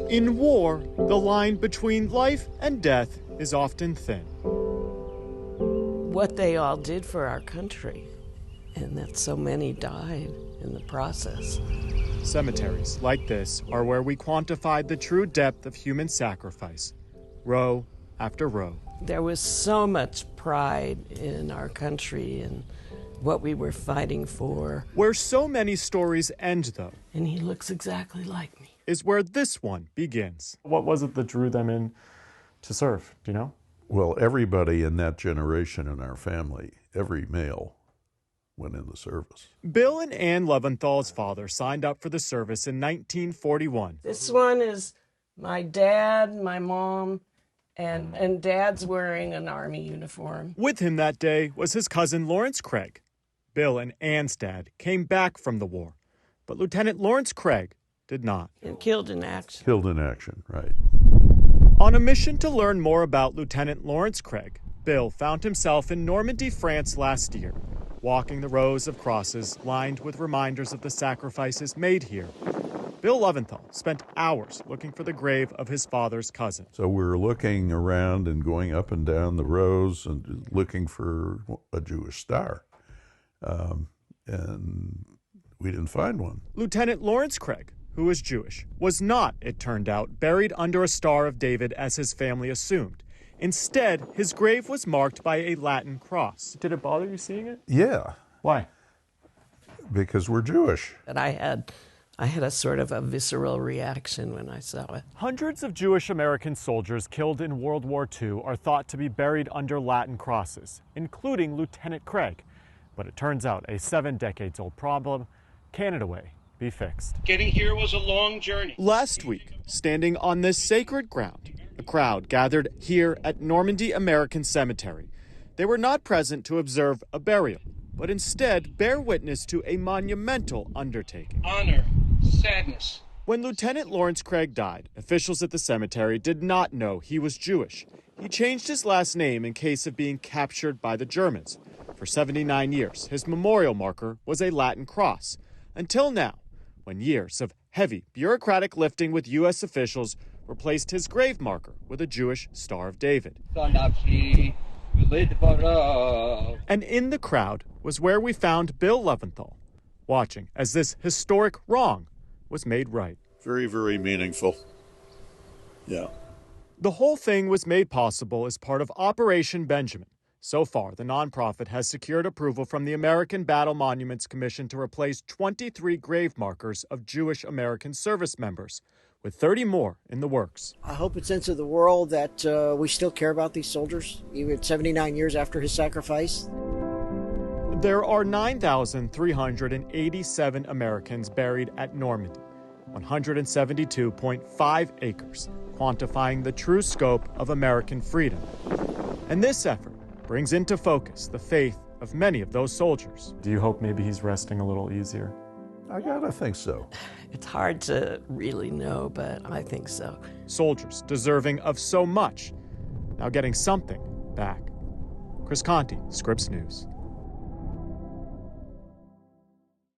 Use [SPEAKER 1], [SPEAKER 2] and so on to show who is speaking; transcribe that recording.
[SPEAKER 1] In war, the line between life and death is often thin.
[SPEAKER 2] What they all did for our country, and that so many died in the process.
[SPEAKER 1] Cemeteries like this are where we quantified the true depth of human sacrifice, row after row.
[SPEAKER 2] There was so much pride in our country and what we were fighting for.
[SPEAKER 1] Where so many stories end, though,
[SPEAKER 2] And he looks exactly like me.
[SPEAKER 1] is where this one begins. What was it that drew them in to serve? Do you know?
[SPEAKER 3] Well, everybody in that generation in our family, every male, went in the service.
[SPEAKER 1] Bill and Ann Loventhal's father signed up for the service in 1941.
[SPEAKER 2] This one is my dad, my mom, and Dad's wearing an Army uniform.
[SPEAKER 1] With him that day was his cousin Lawrence Craig. Bill and Ann's dad came back from the war, but Lieutenant Lawrence Craig did not.
[SPEAKER 2] And killed in action.
[SPEAKER 3] Killed in action, right.
[SPEAKER 1] On a mission to learn more about Lieutenant Lawrence Craig, Bill found himself in Normandy, France last year, walking the rows of crosses lined with reminders of the sacrifices made here. Bill Loventhal spent hours looking for the grave of his father's cousin.
[SPEAKER 3] So we were looking around and going up and down the rows and looking for a Jewish star. And we didn't find one.
[SPEAKER 1] Lieutenant Lawrence Craig, who was Jewish, was not, it turned out, buried under a Star of David as his family assumed. Instead, his grave was marked by a Latin cross. Did it bother you seeing it?
[SPEAKER 3] Yeah.
[SPEAKER 1] Why?
[SPEAKER 3] Because we're Jewish.
[SPEAKER 2] And I had a sort of a visceral reaction when I saw it.
[SPEAKER 1] Hundreds of Jewish American soldiers killed in World War II are thought to be buried under Latin crosses, including Lieutenant Craig. But it turns out a 7 decades old problem can, in a way, be fixed.
[SPEAKER 4] Getting here was a long journey.
[SPEAKER 1] Last week, standing on this sacred ground, a crowd gathered here at Normandy American Cemetery. They were not present to observe a burial, but instead bear witness to a monumental undertaking.
[SPEAKER 4] Honor, sadness.
[SPEAKER 1] When Lieutenant Lawrence Craig died, officials at the cemetery did not know he was Jewish. He changed his last name in case of being captured by the Germans. For 79 years, his memorial marker was a Latin cross, until now, when years of heavy bureaucratic lifting with U.S. officials replaced his grave marker with a Jewish Star of David. And in the crowd was where we found Bill Loventhal, watching as this historic wrong was made right.
[SPEAKER 3] Very, very meaningful. Yeah.
[SPEAKER 1] The whole thing was made possible as part of Operation Benjamin. So far, the nonprofit has secured approval from the American Battle Monuments Commission to replace 23 grave markers of Jewish American service members, with 30 more in the works.
[SPEAKER 5] I hope it's into the world that we still care about these soldiers, even 79 years after his sacrifice.
[SPEAKER 1] There are 9,387 Americans buried at Normandy, 172.5 acres, quantifying the true scope of American freedom. And this effort brings into focus the faith of many of those soldiers. Do you hope maybe he's resting a little easier?
[SPEAKER 3] I gotta think so.
[SPEAKER 2] It's hard to really know, but I think so.
[SPEAKER 1] Soldiers deserving of so much, now getting something back. Chris Conti, Scripps News.